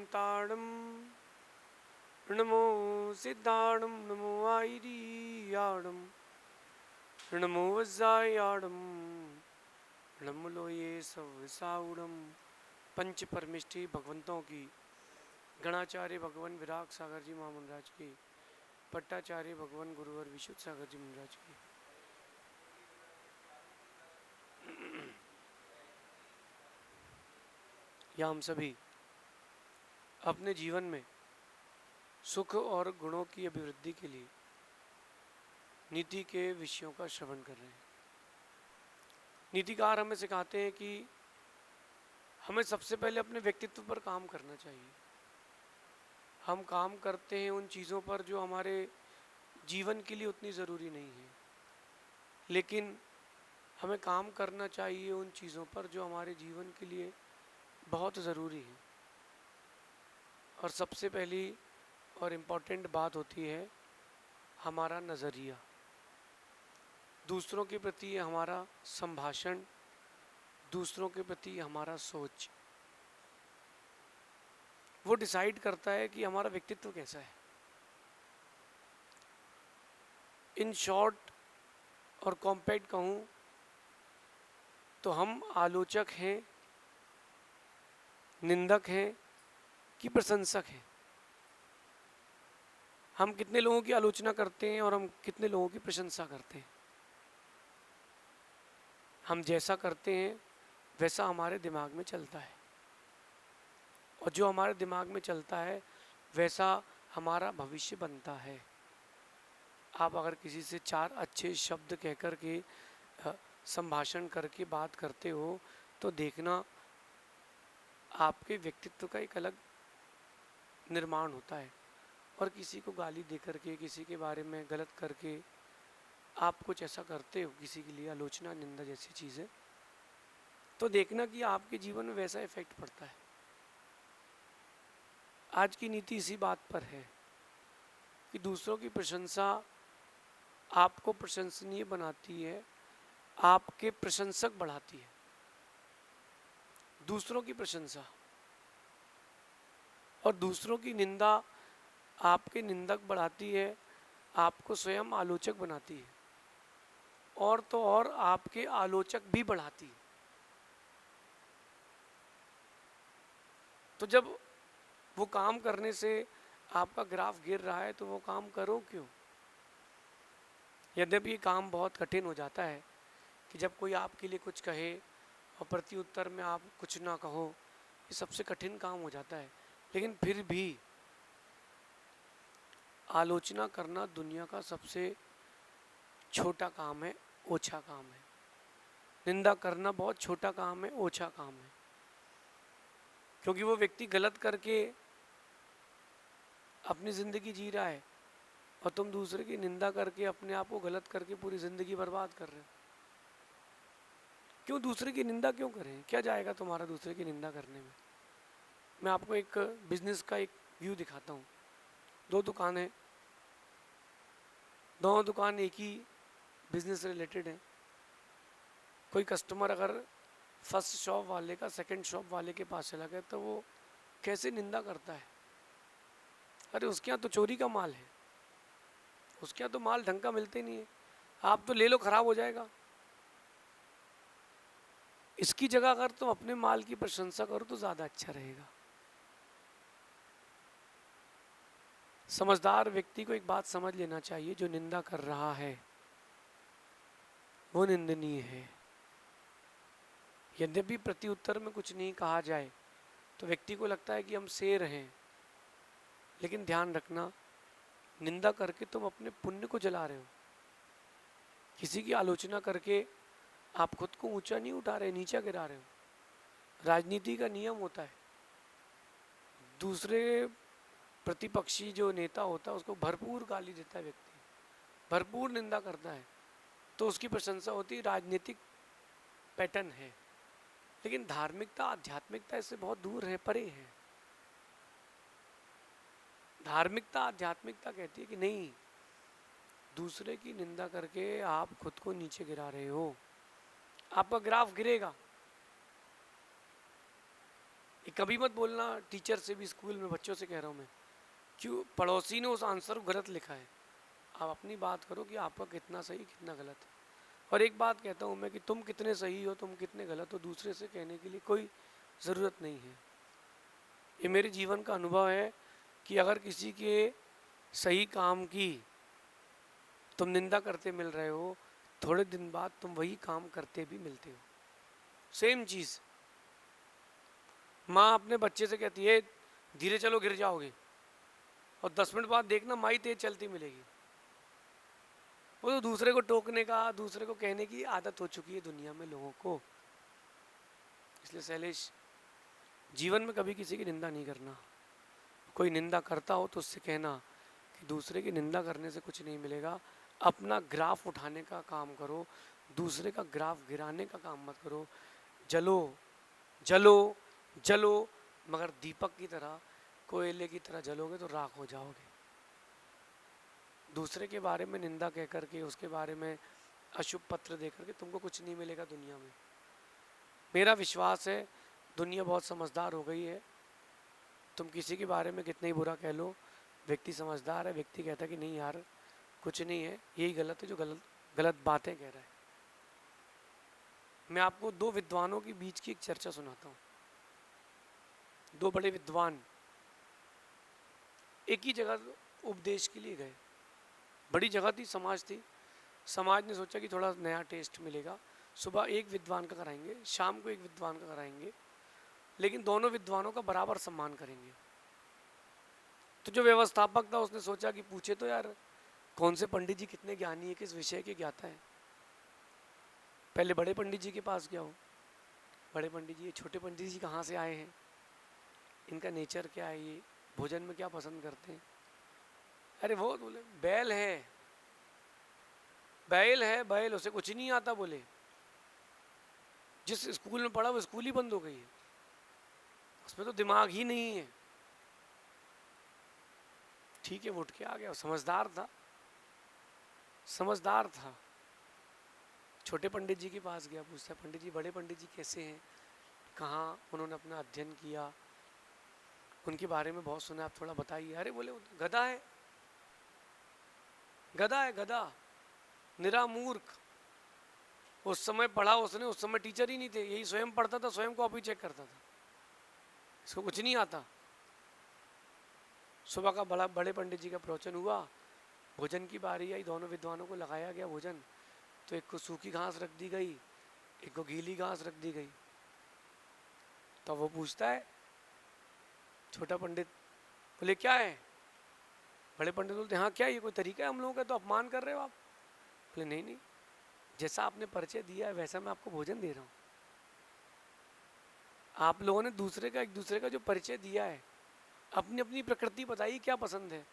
शांताणं नमो सिद्धाणं नमो आयरियाणं नमो वज्रायाणं नमो लोये सवसाउणं। पंच परमिष्टि भगवंतों की, गणाचार्य भगवान विराग सागर जी महामंडराज की, पट्टाचार्य भगवान गुरुवर विशुद्ध सागर जी महाराज की। या हम सभी अपने जीवन में सुख और गुणों की अभिवृद्धि के लिए नीति के विषयों का श्रवण कर रहे हैं। नीतिकार हमें सिखाते हैं कि हमें सबसे पहले अपने व्यक्तित्व पर काम करना चाहिए। हम काम करते हैं उन चीज़ों पर जो हमारे जीवन के लिए उतनी ज़रूरी नहीं है, लेकिन हमें काम करना चाहिए उन चीज़ों पर जो हमारे जीवन के लिए बहुत ज़रूरी है। और सबसे पहली और इम्पॉर्टेंट बात होती है हमारा नज़रिया, दूसरों के प्रति हमारा संभाषण, दूसरों के प्रति हमारा सोच, वो डिसाइड करता है कि हमारा व्यक्तित्व कैसा है। इन शॉर्ट और कॉम्पैक्ट कहूँ तो हम आलोचक हैं, निंदक हैं कि प्रशंसक हैं। हम कितने लोगों की आलोचना करते हैं और हम कितने लोगों की प्रशंसा करते हैं। हम जैसा करते हैं वैसा हमारे दिमाग में चलता है, और जो हमारे दिमाग में चलता है वैसा हमारा भविष्य बनता है। आप अगर किसी से चार अच्छे शब्द कह कर के संभाषण करके बात करते हो तो देखना आपके व्यक्तित्व का एक अलग निर्माण होता है। और किसी को गाली दे करके, किसी के बारे में गलत करके आप कुछ ऐसा करते हो, किसी के लिए आलोचना, निंदा जैसी चीज़ें, तो देखना कि आपके जीवन में वैसा इफेक्ट पड़ता है। आज की नीति इसी बात पर है कि दूसरों की प्रशंसा आपको प्रशंसनीय बनाती है, आपके प्रशंसक बढ़ाती है। दूसरों की प्रशंसा और दूसरों की निंदा आपके निंदक बढ़ाती है, आपको स्वयं आलोचक बनाती है, और तो और आपके आलोचक भी बढ़ाती है। तो जब वो काम करने से आपका ग्राफ गिर रहा है तो वो काम करो क्यों। यद्यपि ये काम बहुत कठिन हो जाता है कि जब कोई आपके लिए कुछ कहे और प्रति उत्तर में आप कुछ ना कहो, ये सबसे कठिन काम हो जाता है। लेकिन फिर भी आलोचना करना दुनिया का सबसे छोटा काम है, ओछा काम है। निंदा करना बहुत छोटा काम है, ओछा काम है, क्योंकि वो व्यक्ति गलत करके अपनी ज़िंदगी जी रहा है और तुम दूसरे की निंदा करके, अपने आप को गलत करके पूरी ज़िंदगी बर्बाद कर रहे हो। क्यों दूसरे की निंदा क्यों करें? क्या जाएगा तुम्हारा दूसरे की निंदा करने में। मैं आपको एक बिजनेस का एक व्यू दिखाता हूँ। दो दुकान है, दोनों दुकान एक ही बिजनेस रिलेटेड है। कोई कस्टमर अगर फर्स्ट शॉप वाले का सेकंड शॉप वाले के पास चला गया तो वो कैसे निंदा करता है, अरे उसके यहाँ तो चोरी का माल है, उसके यहाँ तो माल ढंग का मिलते नहीं है, आप तो ले लो, खराब हो जाएगा। इसकी जगह अगर तुम अपने माल की प्रशंसा करो तो ज़्यादा अच्छा रहेगा। समझदार व्यक्ति को एक बात समझ लेना चाहिए, जो निंदा कर रहा है वो निंदनीय है। यद्यपि प्रति उत्तर में कुछ नहीं कहा जाए तो व्यक्ति को लगता है कि हम शेर हैं, लेकिन ध्यान रखना, निंदा करके तुम अपने पुण्य को जला रहे हो। किसी की आलोचना करके आप खुद को ऊंचा नहीं उठा रहे, नीचा गिरा रहे हो। राजनीति का नियम होता है, दूसरे प्रतिपक्षी जो नेता होता है उसको भरपूर गाली देता है व्यक्ति, भरपूर निंदा करता है तो उसकी प्रशंसा होती है। राजनीतिक पैटर्न है, लेकिन धार्मिकता, आध्यात्मिकता इससे बहुत दूर है, परे है। धार्मिकता, आध्यात्मिकता कहती है कि नहीं, दूसरे की निंदा करके आप खुद को नीचे गिरा रहे हो, आपका ग्राफ गिरेगा। ये कभी मत बोलना टीचर से भी, स्कूल में बच्चों से कह रहा हूँ मैं, क्यों पड़ोसी ने उस आंसर को गलत लिखा है। आप अपनी बात करो कि आपका कितना सही कितना गलत है। और एक बात कहता हूँ मैं कि तुम कितने सही हो तुम कितने गलत हो दूसरे से कहने के लिए कोई ज़रूरत नहीं है। ये मेरे जीवन का अनुभव है कि अगर किसी के सही काम की तुम निंदा करते मिल रहे हो, थोड़े दिन बाद तुम वही काम करते भी मिलते हो। सेम चीज़ माँ अपने बच्चे से कहती है धीरे चलो गिर जाओगे, और 10 मिनट बाद देखना माँ तेज चलती मिलेगी। वो तो दूसरे को टोकने का, दूसरे को कहने की आदत हो चुकी है दुनिया में लोगों को। इसलिए शैलेश, जीवन में कभी किसी की निंदा नहीं करना। कोई निंदा करता हो तो उससे कहना कि दूसरे की निंदा करने से कुछ नहीं मिलेगा, अपना ग्राफ उठाने का काम करो, दूसरे का ग्राफ गिराने का काम मत करो। जलो जलो जलो, मगर दीपक की तरह, कोयले की तरह जलोगे तो राख हो जाओगे। दूसरे के बारे में निंदा कह करके, उसके बारे में अशुभ पत्र दे करके तुमको कुछ नहीं मिलेगा दुनिया में। मेरा विश्वास है दुनिया बहुत समझदार हो गई है। तुम किसी के बारे में कितना ही बुरा कह लो, व्यक्ति समझदार है, व्यक्ति कहता है कि नहीं यार कुछ नहीं है, यही गलत है जो गलत गलत बातें कह रहा है। मैं आपको दो विद्वानों के बीच की एक चर्चा सुनाता हूँ। दो बड़े विद्वान एक ही जगह उपदेश के लिए गए। बड़ी जगह थी, समाज थी। समाज ने सोचा कि थोड़ा नया टेस्ट मिलेगा, सुबह एक विद्वान का कराएंगे, शाम को एक विद्वान का कराएंगे, लेकिन दोनों विद्वानों का बराबर सम्मान करेंगे। तो जो व्यवस्थापक था उसने सोचा कि पूछे तो यार कौन से पंडित जी कितने ज्ञानी है, किस विषय के ज्ञाता है। पहले बड़े पंडित जी के पास गया हो, बड़े पंडित जी ये छोटे पंडित जी कहाँ से आए हैं, इनका नेचर क्या है, ये भोजन में क्या पसंद करते हैं। अरे वो बोले बैल है, बैल है, बैल, उसे कुछ नहीं आता। बोले जिस स्कूल में पढ़ा वो स्कूल ही बंद हो गई है, उसमें तो दिमाग ही नहीं है। ठीक है, वो उठ के आ गया, समझदार था, समझदार था। छोटे पंडित जी के पास गया, पूछता पंडित जी बड़े पंडित जी कैसे हैं, कहाँ उन्होंने अपना अध्ययन किया, उनके बारे में बहुत सुना, आप थोड़ा बताइए। अरे बोले गधा है, गधा है, गधा, निरा मूर्ख। उस समय पढ़ा उसने, उस समय टीचर ही नहीं थे, यही स्वयं पढ़ता था, स्वयं कॉपी चेक करता था, इसको कुछ नहीं आता। सुबह का बड़े पंडित जी का प्रवचन हुआ, भोजन की बारी आई, दोनों विद्वानों को लगाया गया भोजन। तो एक को सूखी घास रख दी गई, एक को गीली घास रख दी गई। तो वो पूछता है छोटा पंडित, बोले क्या है। बड़े पंडित बोलते हाँ क्या, ये कोई तरीका है हम लोगों का, तो अपमान कर रहे हो आप। बोले नहीं नहीं, जैसा आपने परिचय दिया है वैसा मैं आपको भोजन दे रहा हूँ। आप लोगों ने दूसरे का, एक दूसरे का जो परिचय दिया है, अपनी अपनी प्रकृति बताई क्या पसंद है।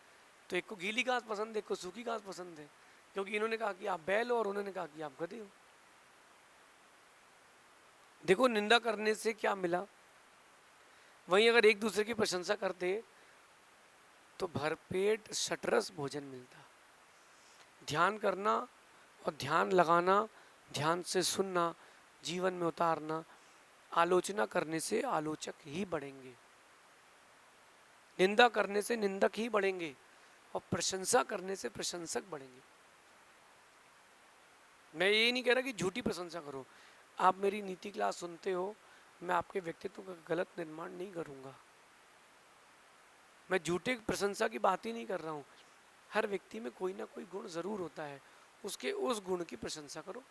तो एक को गीली घास पसंद है, एक को सूखी घास पसंद है, क्योंकि इन्होंने कहा कि आप बैल हो और उन्होंने कहा कि आप गधे हो। देखो निंदा करने से क्या मिला। वहीं अगर एक दूसरे की प्रशंसा करते तो भरपेट सटरस भोजन मिलता। ध्यान करना और ध्यान लगाना, ध्यान से सुनना, जीवन में उतारना। आलोचना करने से आलोचक ही बढ़ेंगे, निंदा करने से निंदक ही बढ़ेंगे, और प्रशंसा करने से प्रशंसक बढ़ेंगे। मैं ये नहीं कह रहा कि झूठी प्रशंसा करो। आप मेरी नीति क्लास सुनते हो, मैं आपके व्यक्तित्व का गलत निर्माण नहीं करूँगा, मैं झूठे प्रशंसा की बात ही नहीं कर रहा हूँ। हर व्यक्ति में कोई ना कोई गुण ज़रूर होता है, उसके उस गुण की प्रशंसा करो।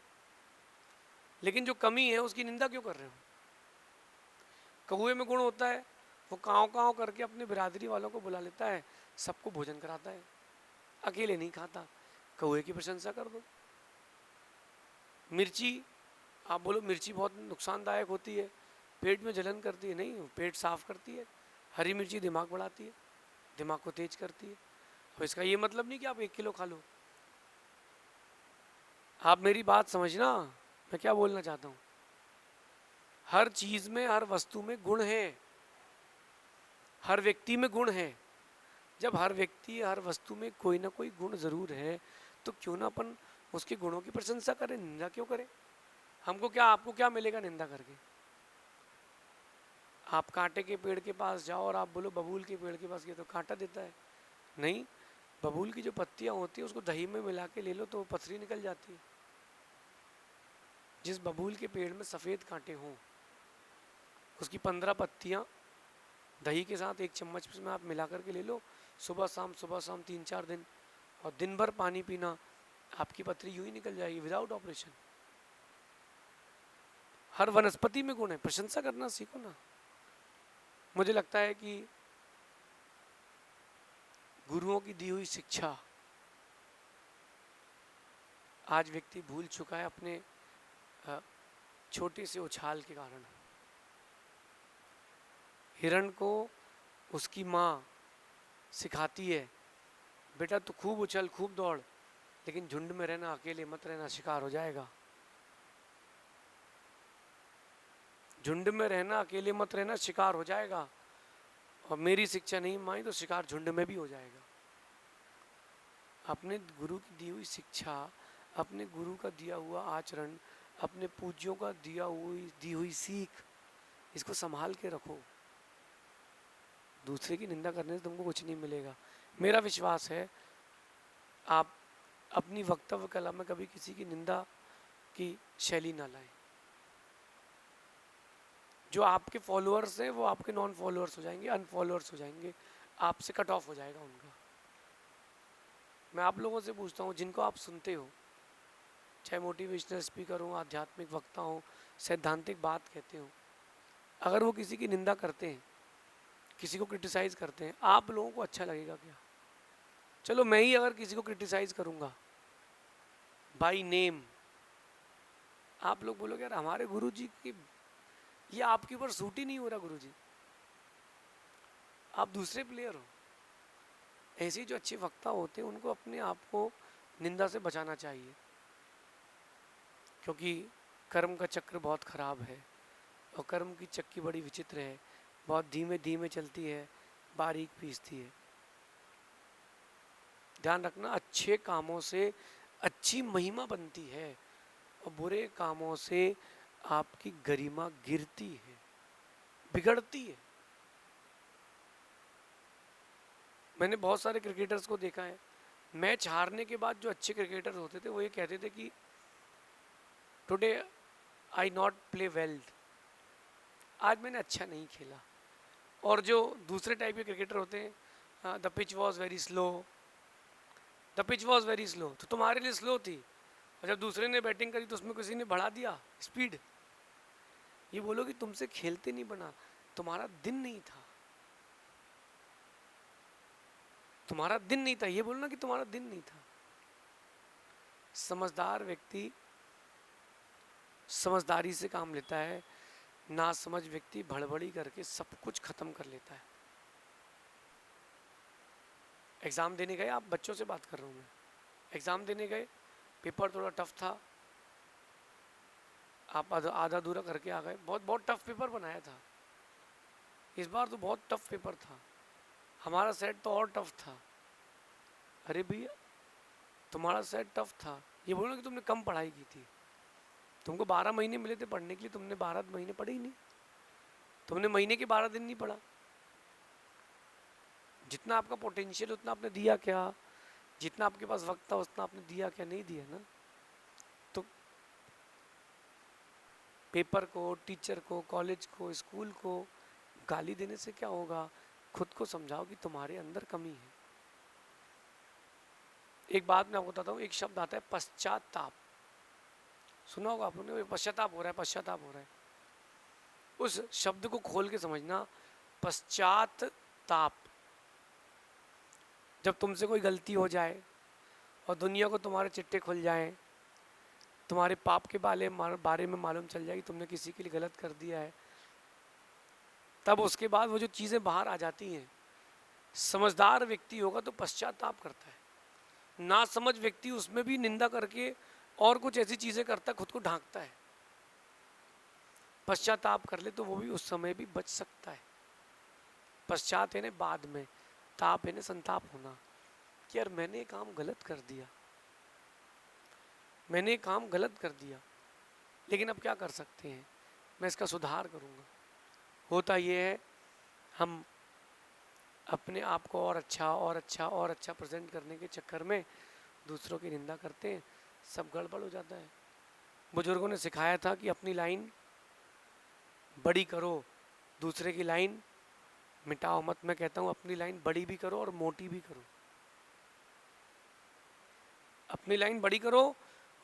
लेकिन जो कमी है उसकी निंदा क्यों कर रहे हो। कौए में गुण होता है, वो काँव काँव करके अपने बिरादरी वालों को बुला लेता है, सबको भोजन कराता है, अकेले नहीं खाता। कौए की प्रशंसा कर दो। मिर्ची, आप बोलो मिर्ची बहुत नुकसानदायक होती है, पेट में जलन करती है, नहीं, पेट साफ करती है। हरी मिर्ची दिमाग बढ़ाती है, दिमाग को तेज करती है। और इसका ये मतलब नहीं कि आप 1 किलो खा लो। आप मेरी बात समझना, मैं क्या बोलना चाहता हूँ। हर चीज़ में, हर वस्तु में गुण है, हर व्यक्ति में गुण है। जब हर व्यक्ति, हर वस्तु में कोई ना कोई गुण ज़रूर है, तो क्यों ना अपन उसके गुणों की प्रशंसा करें, निंदा क्यों करें। हमको क्या, आपको क्या मिलेगा निंदा करके। आप कांटे के पेड़ के पास जाओ और आप बोलो बबूल के पेड़ के पास गए तो कांटा देता है? नहीं, बबूल की जो पत्तियां होती है उसको दही में मिला के ले लो तो पथरी निकल जाती है। जिस बबूल के पेड़ में सफ़ेद कांटे हों, उसकी 15 पत्तियां दही के साथ 1 चम्मच में आप मिला करके ले लो, सुबह शाम 3-4 दिन, और दिन भर पानी पीना, आपकी पथरी यूं ही निकल जाएगी विदाउट ऑपरेशन। हर वनस्पति में गुण है, प्रशंसा करना सीखो ना। मुझे लगता है कि गुरुओं की दी हुई शिक्षा आज व्यक्ति भूल चुका है अपने छोटे से उछाल के कारण। हिरण को उसकी माँ सिखाती है, बेटा तू खूब उछल खूब दौड़, लेकिन झुंड में रहना, अकेले मत रहना, शिकार हो जाएगा। झुंड में रहना, अकेले मत रहना, शिकार हो जाएगा। और मेरी शिक्षा नहीं मानी तो शिकार झुंड में भी हो जाएगा। अपने गुरु की दी हुई शिक्षा, अपने गुरु का दिया हुआ आचरण, अपने पूज्यों का दी हुई सीख, इसको संभाल के रखो। दूसरे की निंदा करने से तुमको कुछ नहीं मिलेगा। मेरा विश्वास है आप अपनी वक्तव्य कला में कभी किसी की निंदा की शैली ना लाएं। जो आपके फॉलोअर्स हैं वो आपके नॉन फॉलोअर्स हो जाएंगे, अनफॉलोअर्स हो जाएंगे, आपसे कट ऑफ हो जाएगा उनका। मैं आप लोगों से पूछता हूँ, जिनको आप सुनते हो, चाहे मोटिवेशनल स्पीकर हो, आध्यात्मिक वक्ता हो, सैद्धांतिक बात कहते हो, अगर वो किसी की निंदा करते हैं, किसी को क्रिटिसाइज़ करते हैं, आप लोगों को अच्छा लगेगा क्या? चलो मैं ही अगर किसी को क्रिटिसाइज़ करूँगा बाय नेम, आप लोग बोलोगे यार हमारे गुरुजी की ये आपके ऊपर सूट ही नहीं हो रहा गुरुजी, आप दूसरे प्लेयर हो। ऐसे जो अच्छे वक्ता होते हैं उनको अपने आप को निंदा से बचाना चाहिए, क्योंकि कर्म का चक्र बहुत ख़राब है और कर्म की चक्की बड़ी विचित्र है, बहुत धीमे धीमे चलती है, बारीक पीसती है। ध्यान रखना, अच्छे कामों से अच्छी महिमा बनती है और बुरे कामों से आपकी गरिमा गिरती है, बिगड़ती है। मैंने बहुत सारे क्रिकेटर्स को देखा है, मैच हारने के बाद जो अच्छे क्रिकेटर होते थे वो ये कहते थे कि today I not play well, आज मैंने अच्छा नहीं खेला। और जो दूसरे टाइप के क्रिकेटर होते हैं, the pitch was very slow, the pitch was very slow, तो तुम्हारे लिए स्लो थी, और जब दूसरे ने बैटिंग करी तो उसमें किसी ने बढ़ा दिया स्पीड। ये बोलो कि तुमसे खेलते नहीं बना, तुम्हारा दिन नहीं था, तुम्हारा दिन नहीं था, ये बोलना कि तुम्हारा दिन नहीं था। समझदार व्यक्ति समझदारी से काम लेता है, ना समझ व्यक्ति भड़बड़ी करके सब कुछ खत्म कर लेता है। एग्ज़ाम देने गए, आप बच्चों से बात कर रहा हूँ मैं, एग्ज़ाम देने गए, पेपर थोड़ा टफ था, आप आधा अधूरा करके आ गए, बहुत बहुत टफ पेपर बनाया था, इस बार तो बहुत टफ पेपर था, हमारा सेट तो और टफ था। अरे भैया तुम्हारा सेट टफ था, ये बोलो कि तुमने कम पढ़ाई की थी, तुमको 12 महीने मिले थे पढ़ने के लिए, तुमने 12 महीने पढ़े ही नहीं, तुमने महीने के 12 दिन नहीं पढ़ा। जितना आपका पोटेंशियल उतना आपने दिया क्या? जितना आपके पास वक्त था उतना आपने दिया क्या? नहीं दिया ना। तो पेपर को, टीचर को, कॉलेज को, स्कूल को गाली देने से क्या होगा? खुद को समझाओ कि तुम्हारे अंदर कमी है। एक बात मैं आपको बताता हूँ, एक शब्द आता है पश्चाताप, सुना होगा आप लोगों ने, पश्चाताप हो रहा है, पश्चाताप हो रहा है। उस शब्द को खोल के समझना, पश्चाताप। जब तुमसे कोई गलती हो जाए और दुनिया को तुम्हारे चिट्ठे खुल जाएं, तुम्हारे पाप के बारे में मालूम चल जाए कि तुमने किसी के लिए गलत कर दिया है, तब उसके बाद वो जो चीज़ें बाहर आ जाती हैं, समझदार व्यक्ति होगा तो पश्चाताप करता है, ना समझ व्यक्ति उसमें भी निंदा करके और कुछ ऐसी चीज़ें करता है, खुद को ढांकता है। पश्चाताप कर ले तो वो भी उस समय भी बच सकता है। पश्चात है ना बाद में, ताप है ना संताप होना, कि यार मैंने ये काम गलत कर दिया, मैंने ये काम गलत कर दिया, लेकिन अब क्या कर सकते हैं, मैं इसका सुधार करूँगा, होता ये है, हम अपने आप को और अच्छा और अच्छा और अच्छा प्रेजेंट करने के चक्कर में दूसरों की निंदा करते हैं, सब गड़बड़ हो जाता है। बुजुर्गों ने सिखाया था कि अपनी लाइन बड़ी करो, दूसरे की लाइन मिटाओ मत। मैं कहता हूँ अपनी लाइन बड़ी भी करो और मोटी भी करो। अपनी लाइन बड़ी करो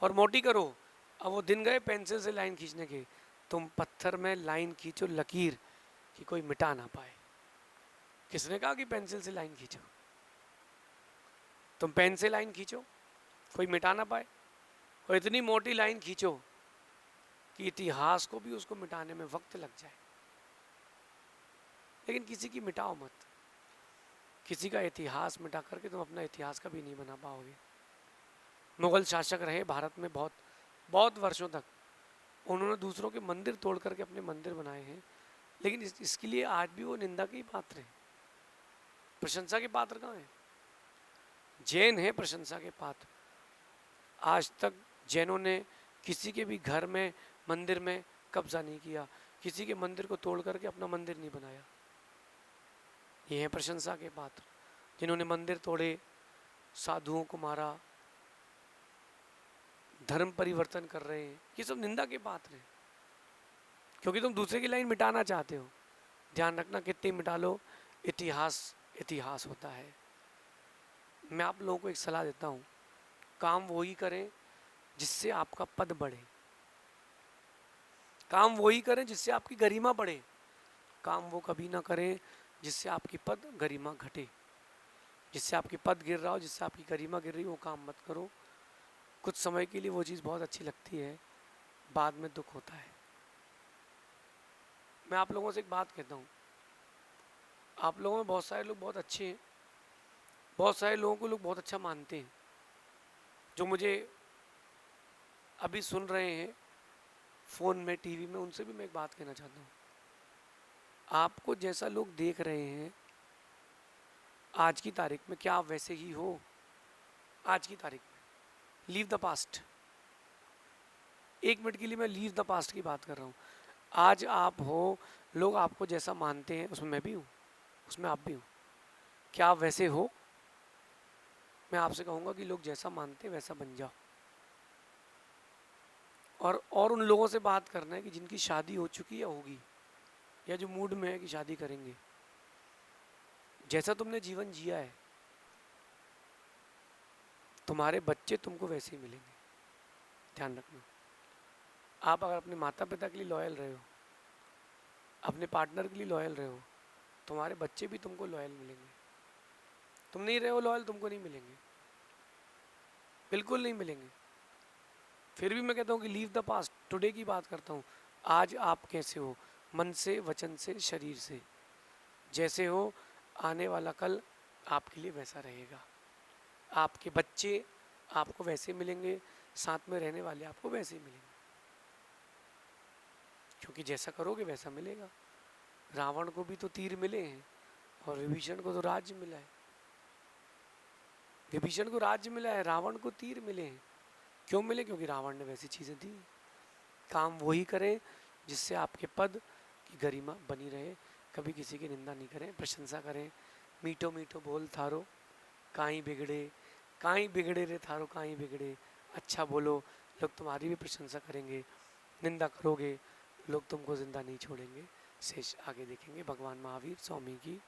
और मोटी करो। अब वो दिन गए पेंसिल से लाइन खींचने के, तुम पत्थर में लाइन खींचो लकीर कि कोई मिटा ना पाए। किसने कहा कि पेंसिल से लाइन खींचो? तुम पेन से लाइन खींचो, कोई मिटा ना पाए, और इतनी मोटी लाइन खींचो कि इतिहास को भी उसको मिटाने में वक्त लग जाए। लेकिन किसी की मिटाओ मत, किसी का इतिहास मिटा करके तुम अपना इतिहास कभी नहीं बना पाओगे। मुगल शासक रहे भारत में बहुत बहुत वर्षों तक, उन्होंने दूसरों के मंदिर तोड़ करके अपने मंदिर बनाए हैं, लेकिन इसके लिए आज भी वो निंदा के ही पात्र हैं, प्रशंसा के पात्र कहाँ हैं? जैन है प्रशंसा के पात्र। आज तक जैनों ने किसी के भी घर में मंदिर में कब्जा नहीं किया, किसी के मंदिर को तोड़ करके अपना मंदिर नहीं बनाया। ये है प्रशंसा के पात्र, जिन्होंने मंदिर तोड़े, साधुओं को मारा, धर्म परिवर्तन कर रहे हैं, ये सब निंदा के पात्र हैं, क्योंकि तुम दूसरे की लाइन मिटाना चाहते हो। ध्यान रखना, कितनी मिटा लो, इतिहास इतिहास होता है। मैं आप लोगों को एक सलाह देता हूँ, काम वही करें जिससे आपका पद बढ़े, काम वही करें जिससे आपकी गरिमा बढ़े। काम वो कभी ना करें जिससे आपकी पद गरिमा घटे। जिससे आपकी पद गिर रहा हो, जिससे आपकी गरिमा गिर रही हो, वो काम मत करो। कुछ समय के लिए वो चीज़ बहुत अच्छी लगती है, बाद में दुख होता है। मैं आप लोगों से एक बात कहता हूँ, आप लोगों में बहुत सारे लोग बहुत अच्छे हैं, बहुत सारे लोगों को लोग बहुत अच्छा मानते हैं। जो मुझे अभी सुन रहे हैं फ़ोन में, टीवी में, उनसे भी मैं एक बात कहना चाहता हूँ, आपको जैसा लोग देख रहे हैं आज की तारीख में, क्या आप वैसे ही हो? आज की तारीख में लीव द पास्ट। एक मिनट के लिए मैं लीव द पास्ट की बात कर रहा हूँ। आज आप हो, लोग आपको जैसा मानते हैं उसमें मैं भी हूँ, उसमें आप भी हो। क्या आप वैसे हो? मैं आपसे कहूँगा कि लोग जैसा मानते हैं वैसा बन जाओ। और उन लोगों से बात करना है कि जिनकी शादी हो चुकी है या होगी, या जो मूड में है कि शादी करेंगे। जैसा तुमने जीवन जिया है, तुम्हारे बच्चे तुमको वैसे ही मिलेंगे। ध्यान रखना, आप अगर अपने माता पिता के लिए लॉयल रहे हो, अपने पार्टनर के लिए लॉयल रहे हो, तुम्हारे बच्चे भी तुमको लॉयल मिलेंगे। तुम नहीं रहे हो लॉयल, तुमको नहीं मिलेंगे, बिल्कुल नहीं मिलेंगे। फिर भी मैं कहता हूँ कि लीव द पास्ट, टुडे की बात करता हूँ। आज आप कैसे हो, मन से, वचन से, शरीर से, जैसे हो, आने वाला कल आपके लिए वैसा रहेगा। आपके बच्चे आपको वैसे मिलेंगे, साथ में रहने वाले आपको वैसे ही मिलेंगे, क्योंकि जैसा करोगे वैसा मिलेगा। रावण को भी तो तीर मिले हैं और विभीषण को तो राज्य मिला है। विभीषण को राज्य मिला है, रावण को तीर मिले हैं। क्यों मिले? क्योंकि रावण ने वैसी चीज़ें दी। काम वही करें जिससे आपके पद की गरिमा बनी रहे। कभी किसी की निंदा नहीं करें, प्रशंसा करें। मीठो मीठो बोल थारो काई बिगड़े रे थारो काई बिगड़े। अच्छा बोलो, लोग तुम्हारी भी प्रशंसा करेंगे। निंदा करोगे, लोग तुमको जिंदा नहीं छोड़ेंगे। शेष आगे देखेंगे। भगवान महावीर स्वामी की